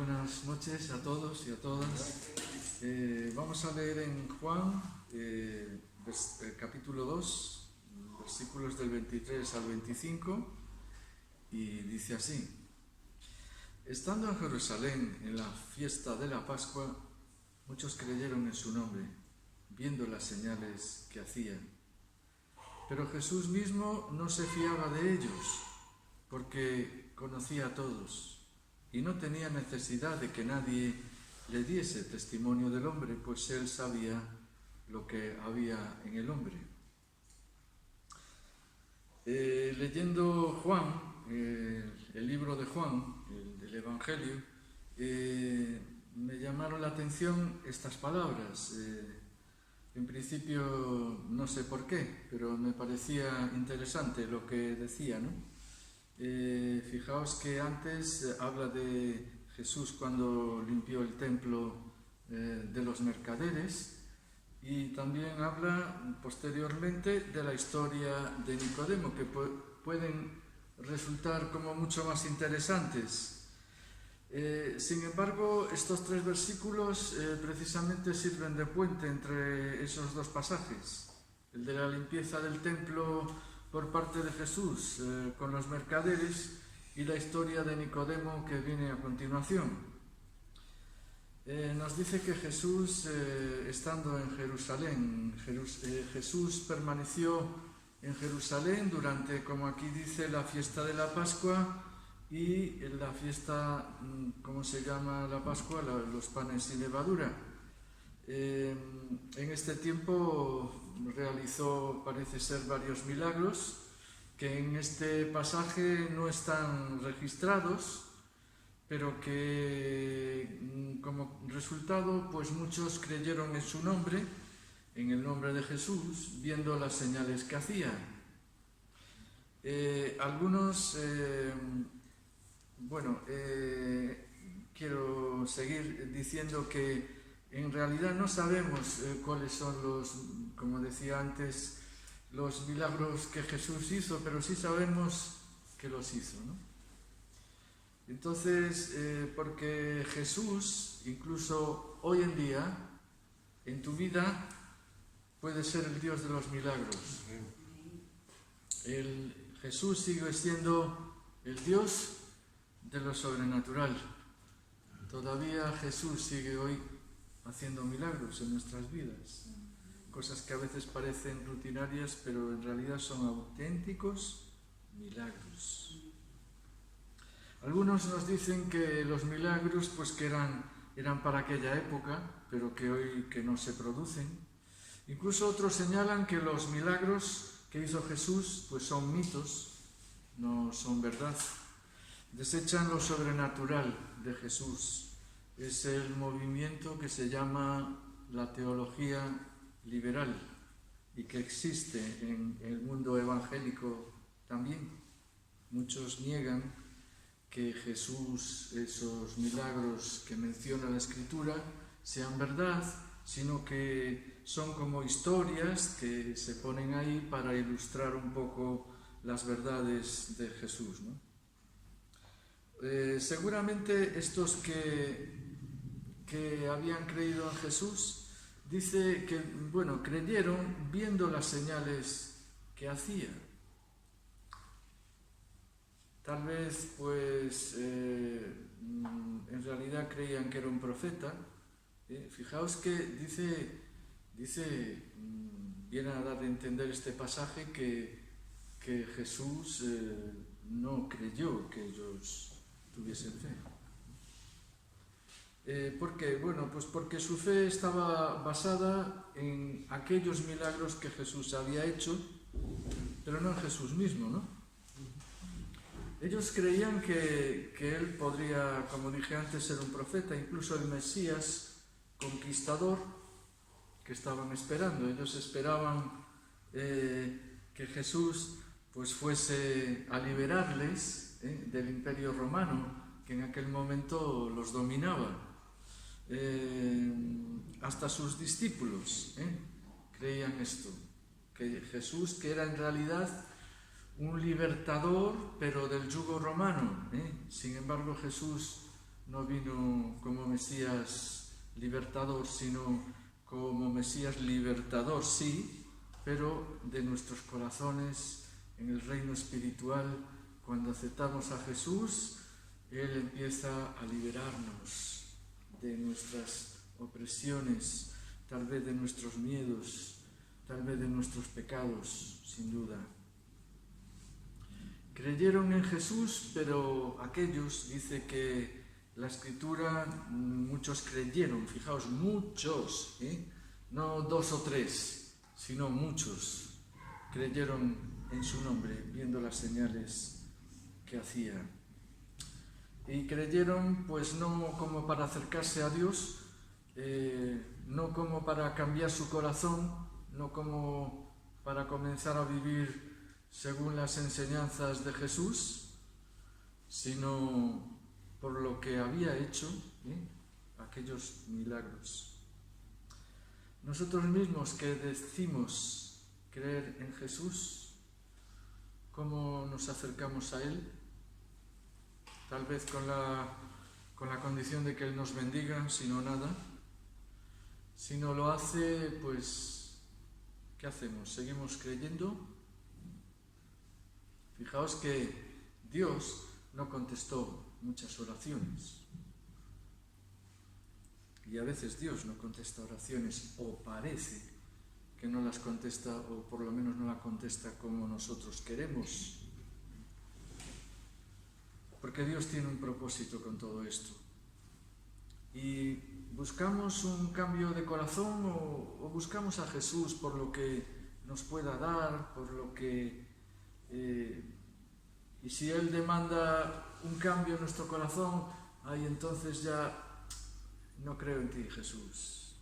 Buenas noches a todos y a todas. Vamos a leer en Juan, capítulo 2, versículos del 23 al 25, y dice así: Estando en Jerusalén en la fiesta de la Pascua, muchos creyeron en su nombre, viendo las señales que hacía. Pero Jesús mismo no se fiaba de ellos, porque conocía a todos y no tenía necesidad de que nadie le diese testimonio del hombre, pues él sabía lo que había en el hombre. Leyendo Juan, el libro de Juan, el Evangelio, me llamaron la atención estas palabras. En principio no sé por qué, pero me parecía interesante lo que decía, ¿no? Fijaos que antes habla de Jesús cuando limpió el templo de los mercaderes, y también habla posteriormente de la historia de Nicodemo, que pueden resultar como mucho más interesantes. Sin embargo, estos tres versículos precisamente sirven de puente entre esos dos pasajes: el de la limpieza del templo por parte de Jesús con los mercaderes, y la historia de Nicodemo que viene a continuación. Nos dice que Jesús, estando en Jerusalén, Jesús permaneció en Jerusalén durante, como aquí dice, la fiesta de la Pascua y la fiesta, ¿cómo se llama la Pascua? Los panes sin levadura. En este tiempo realizó, parece ser, varios milagros que en este pasaje no están registrados, pero que como resultado, pues muchos creyeron en su nombre, en el nombre de Jesús, viendo las señales que hacía. Algunos, quiero seguir diciendo que en realidad no sabemos cuáles son como decía antes, los milagros que Jesús hizo, pero sí sabemos que los hizo, ¿no? Entonces, porque Jesús, incluso hoy en día, en tu vida, puede ser el Dios de los milagros. Jesús sigue siendo el Dios de lo sobrenatural. Todavía Jesús sigue hoy haciendo milagros en nuestras vidas, cosas que a veces parecen rutinarias, pero en realidad son auténticos milagros. Algunos nos dicen que los milagros pues que eran para aquella época, pero que hoy que no se producen. Incluso otros señalan que los milagros que hizo Jesús pues son mitos, no son verdad. Desechan lo sobrenatural de Jesús. Es el movimiento que se llama la teología liberal y que existe en el mundo evangélico también. Muchos niegan que Jesús, esos milagros que menciona la Escritura, sean verdad, sino que son como historias que se ponen ahí para ilustrar un poco las verdades de Jesús, ¿no? Seguramente estos que habían creído en Jesús, dice que, creyeron viendo las señales que hacía. Tal vez, pues, en realidad creían que era un profeta. Fijaos que dice, viene a dar a entender este pasaje que Jesús no creyó que ellos tuviesen fe. ¿Por qué? Pues porque su fe estaba basada en aquellos milagros que Jesús había hecho, pero no en Jesús mismo, ¿no? Ellos creían que él podría, como dije antes, ser un profeta, incluso el Mesías conquistador que estaban esperando. Ellos esperaban que Jesús pues fuese a liberarles del Imperio Romano, que en aquel momento los dominaba. Hasta sus discípulos creían esto, que Jesús, que era en realidad un libertador, pero del yugo romano. Sin embargo, Jesús no vino como Mesías libertador, sino como Mesías libertador, sí, pero de nuestros corazones en el reino espiritual. Cuando aceptamos a Jesús, Él empieza a liberarnos de nuestras opresiones, tal vez de nuestros miedos, tal vez de nuestros pecados, sin duda. Creyeron en Jesús, pero aquellos, dice que la Escritura, muchos creyeron, fijaos, muchos, no 2 o 3, sino muchos creyeron en su nombre, viendo las señales que hacía. Y creyeron, pues no como para acercarse a Dios, no como para cambiar su corazón, no como para comenzar a vivir según las enseñanzas de Jesús, sino por lo que había hecho, aquellos milagros. Nosotros mismos que decimos creer en Jesús, ¿cómo nos acercamos a Él? Tal vez con la condición de que Él nos bendiga, si no nada. Si no lo hace, pues, ¿qué hacemos? ¿Seguimos creyendo? Fijaos que Dios no contestó muchas oraciones. Y a veces Dios no contesta oraciones, o parece que no las contesta, o por lo menos no la contesta como nosotros queremos. Porque Dios tiene un propósito con todo esto. Y buscamos un cambio de corazón o buscamos a Jesús por lo que nos pueda dar, por lo que... y si Él demanda un cambio en nuestro corazón, ahí entonces ya no creo en ti, Jesús.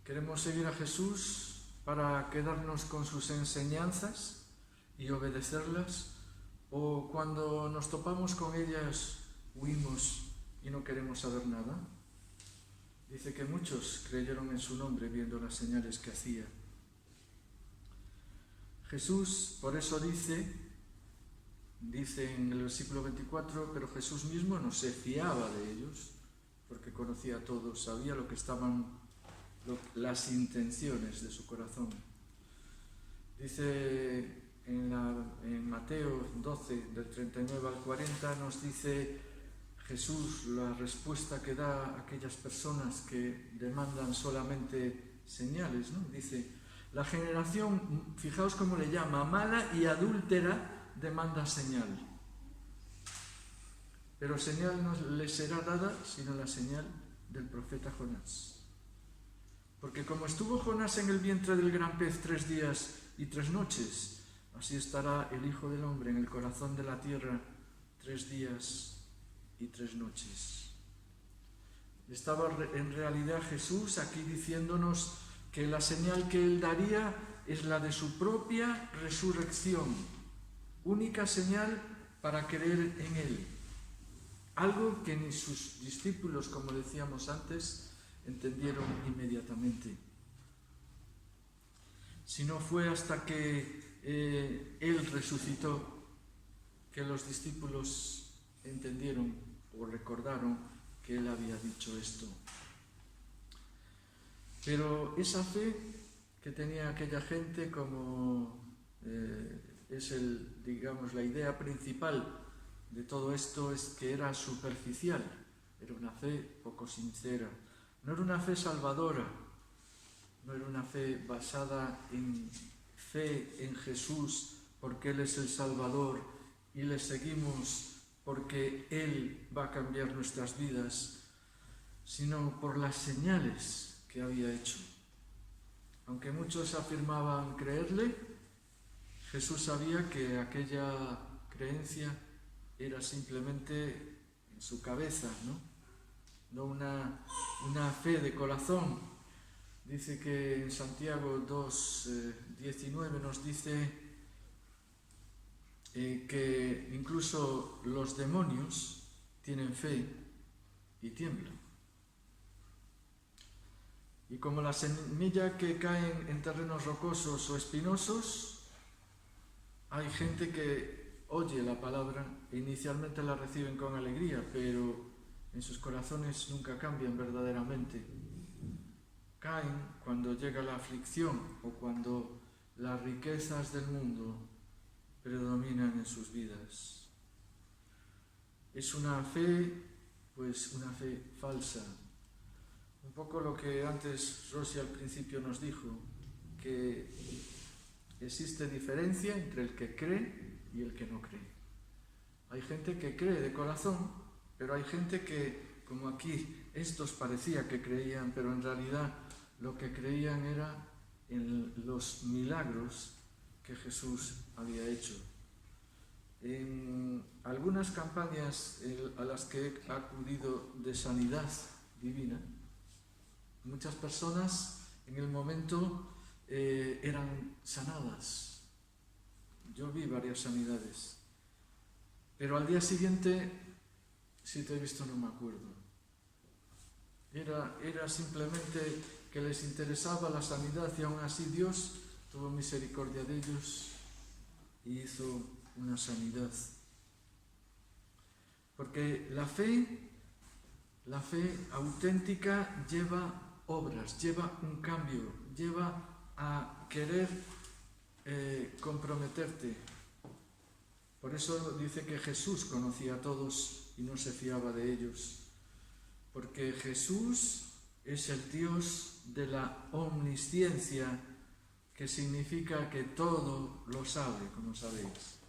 Queremos seguir a Jesús para quedarnos con sus enseñanzas y obedecerlas, o cuando nos topamos con ellas huimos y no queremos saber nada. Dice que muchos creyeron en su nombre viendo las señales que hacía. Jesús, por eso dice en el versículo 24, pero Jesús mismo no se fiaba de ellos, porque conocía a todos, sabía lo que estaban, las intenciones de su corazón. Dice en Mateo 12, del 39 al 40, nos dice Jesús la respuesta que da a aquellas personas que demandan solamente señales, ¿no? Dice, la generación, fijaos cómo le llama, mala y adúltera, demanda señal. Pero señal no le será dada, sino la señal del profeta Jonás. Porque como estuvo Jonás en el vientre del gran pez 3 días y 3 noches, así estará el Hijo del Hombre en el corazón de la tierra 3 días y 3 noches. Estaba en realidad Jesús aquí diciéndonos que la señal que Él daría es la de su propia resurrección, única señal para creer en Él. Algo que ni sus discípulos, como decíamos antes, entendieron inmediatamente. Si no fue hasta que Él resucitó que los discípulos entendieron o recordaron que Él había dicho esto. Pero esa fe que tenía aquella gente, como es la idea principal de todo esto, es que era superficial, era una fe poco sincera, no era una fe salvadora, no era una fe basada en fe en Jesús porque Él es el Salvador y le seguimos porque Él va a cambiar nuestras vidas, sino por las señales que había hecho. Aunque muchos afirmaban creerle, Jesús sabía que aquella creencia era simplemente en su cabeza, no una fe de corazón. Dice que en Santiago 2:19 nos dice que incluso los demonios tienen fe y tiemblan. Y como la semilla que cae en terrenos rocosos o espinosos, hay gente que oye la palabra e inicialmente la reciben con alegría, pero en sus corazones nunca cambian verdaderamente. Caen cuando llega la aflicción o cuando las riquezas del mundo predominan en sus vidas. Es una fe, pues una fe falsa. Un poco lo que antes Rosy al principio nos dijo, que existe diferencia entre el que cree y el que no cree. Hay gente que cree de corazón, pero hay gente que, como aquí, estos parecía que creían, pero en realidad lo que creían era en los milagros que Jesús había hecho. En algunas campañas a las que he acudido de sanidad divina, muchas personas en el momento eran sanadas. Yo vi varias sanidades, pero al día siguiente, si te he visto, no me acuerdo. Era simplemente que les interesaba la sanidad y aún así Dios tuvo misericordia de ellos y hizo una sanidad. Porque la fe auténtica lleva obras, lleva un cambio, lleva a querer comprometerte. Por eso dice que Jesús conocía a todos y no se fiaba de ellos. Porque Jesús es el Dios de la omnisciencia, que significa que todo lo sabe, como sabéis.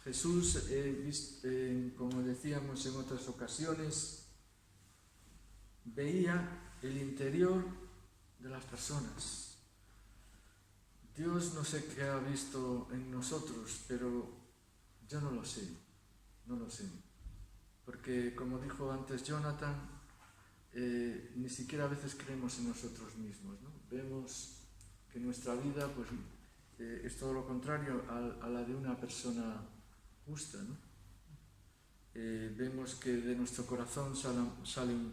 Jesús, como decíamos en otras ocasiones, veía el interior de las personas. Dios no sé qué ha visto en nosotros, pero yo no lo sé. Porque, como dijo antes Jonathan, ni siquiera a veces creemos en nosotros mismos, ¿no? Vemos que nuestra vida pues, es todo lo contrario a la de una persona justa, ¿no? Vemos que de nuestro corazón salen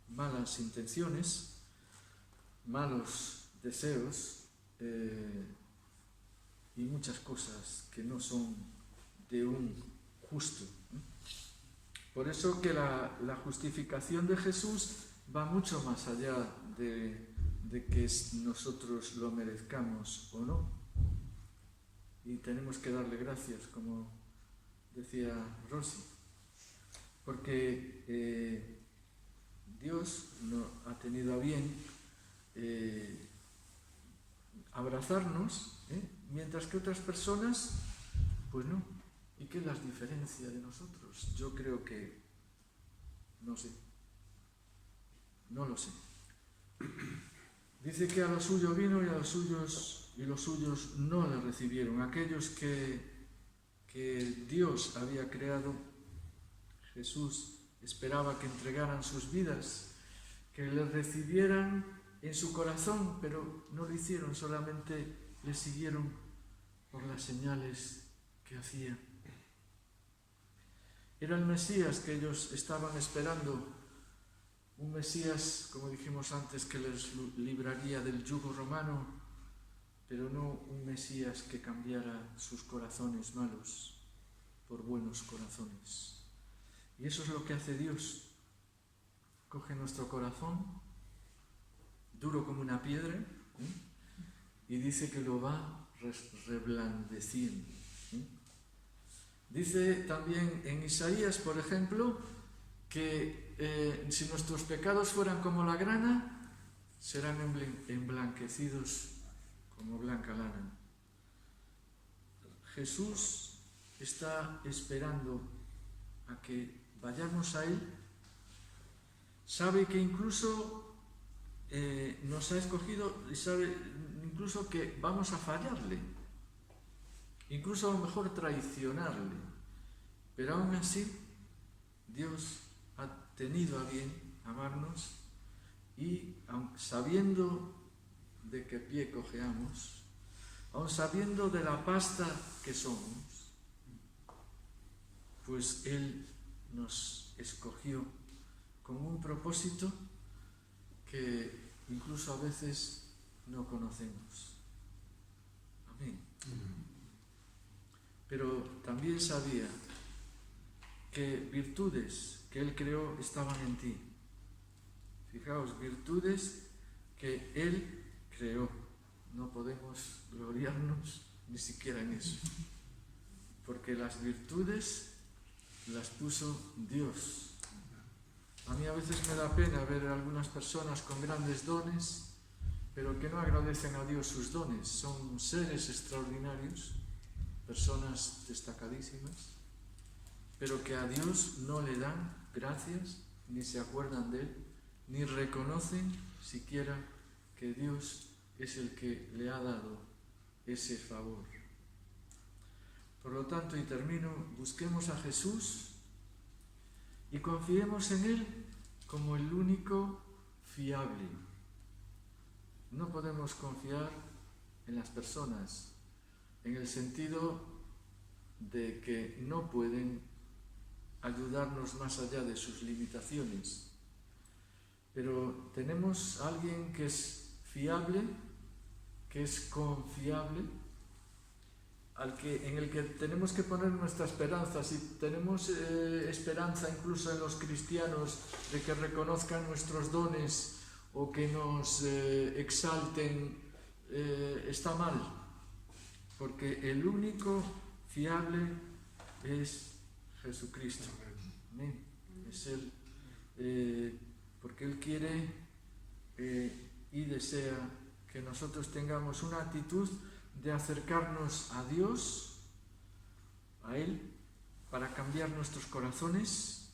malas intenciones, malos deseos y muchas cosas que no son de un justo, ¿no? Por eso que la justificación de Jesús va mucho más allá de que nosotros lo merezcamos o no. Y tenemos que darle gracias, como decía Rosy, porque Dios no ha tenido a bien abrazarnos, mientras que otras personas, pues no. ¿Y qué las diferencia de nosotros? Yo creo que no sé. No lo sé. Dice que a lo suyo vino y a los suyos no le recibieron. Aquellos que Dios había creado, Jesús esperaba que entregaran sus vidas, que le recibieran en su corazón, pero no lo hicieron, solamente le siguieron por las señales que hacía. Era el Mesías que ellos estaban esperando, un Mesías, como dijimos antes, que les libraría del yugo romano, pero no un Mesías que cambiara sus corazones malos por buenos corazones. Y eso es lo que hace Dios. Coge nuestro corazón, duro como una piedra, y dice que lo va reblandeciendo. Dice también en Isaías, por ejemplo, que si nuestros pecados fueran como la grana, serán emblanquecidos como blanca lana. Jesús está esperando a que vayamos a Él. Sabe que incluso nos ha escogido y sabe incluso que vamos a fallarle, incluso a lo mejor traicionarle, pero aún así Dios ha tenido a bien amarnos y aun sabiendo de qué pie cojeamos, aun sabiendo de la pasta que somos, pues Él nos escogió con un propósito que incluso a veces no conocemos. Amén. Pero también sabía que virtudes que Él creó estaban en ti. Fijaos, virtudes que Él creó. No podemos gloriarnos ni siquiera en eso, porque las virtudes las puso Dios. A mí a veces me da pena ver a algunas personas con grandes dones, pero que no agradecen a Dios sus dones. Son seres extraordinarios, personas destacadísimas, pero que a Dios no le dan gracias, ni se acuerdan de Él, ni reconocen siquiera que Dios es el que le ha dado ese favor. Por lo tanto, y termino, busquemos a Jesús y confiemos en Él como el único fiable. No podemos confiar en las personas, en el sentido de que no pueden ayudarnos más allá de sus limitaciones. Pero tenemos a alguien que es fiable, que es confiable, en el que tenemos que poner nuestra esperanza. Si tenemos esperanza incluso en los cristianos de que reconozcan nuestros dones o que nos exalten, está mal, porque el único fiable es Jesucristo. Amén. Es Él, porque Él quiere y desea que nosotros tengamos una actitud de acercarnos a Dios, a Él, para cambiar nuestros corazones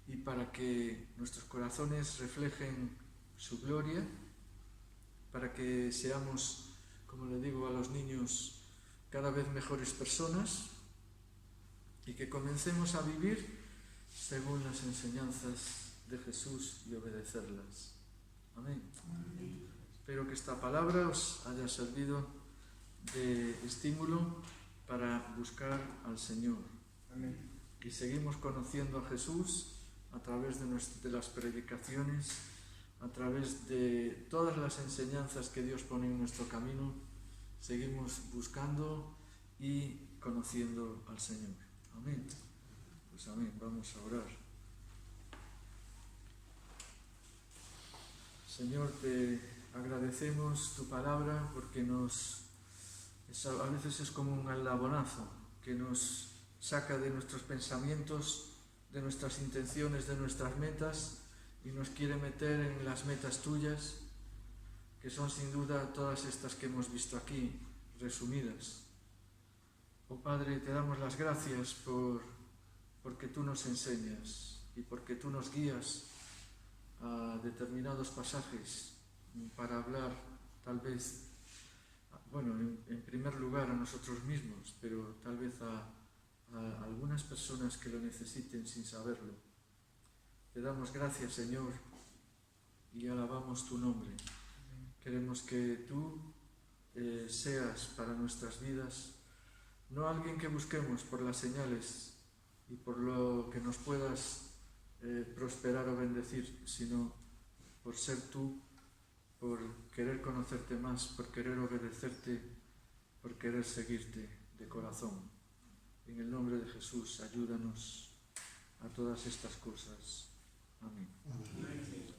y para que nuestros corazones reflejen su gloria, para que seamos, como le digo a los niños, cada vez mejores personas y que comencemos a vivir según las enseñanzas de Jesús y obedecerlas. Amén. Amén. Espero que esta palabra os haya servido de estímulo para buscar al Señor. Amén. Y seguimos conociendo a Jesús a través de las predicaciones, a través de todas las enseñanzas que Dios pone en nuestro camino. Seguimos buscando y conociendo al Señor. Amén. Pues amén, vamos a orar. Señor, te agradecemos tu palabra porque a veces es como un aldabonazo que nos saca de nuestros pensamientos, de nuestras intenciones, de nuestras metas y nos quiere meter en las metas tuyas, que son sin duda todas estas que hemos visto aquí, resumidas. Oh Padre, te damos las gracias porque tú nos enseñas y porque tú nos guías a determinados pasajes para hablar tal vez, bueno, en primer lugar a nosotros mismos, pero tal vez a algunas personas que lo necesiten sin saberlo. Te damos gracias, Señor, y alabamos tu nombre. Queremos que tú seas para nuestras vidas no alguien que busquemos por las señales y por lo que nos puedas prosperar o bendecir, sino por ser tú, por querer conocerte más, por querer obedecerte, por querer seguirte de corazón. En el nombre de Jesús, ayúdanos a todas estas cosas. Amén. Amén.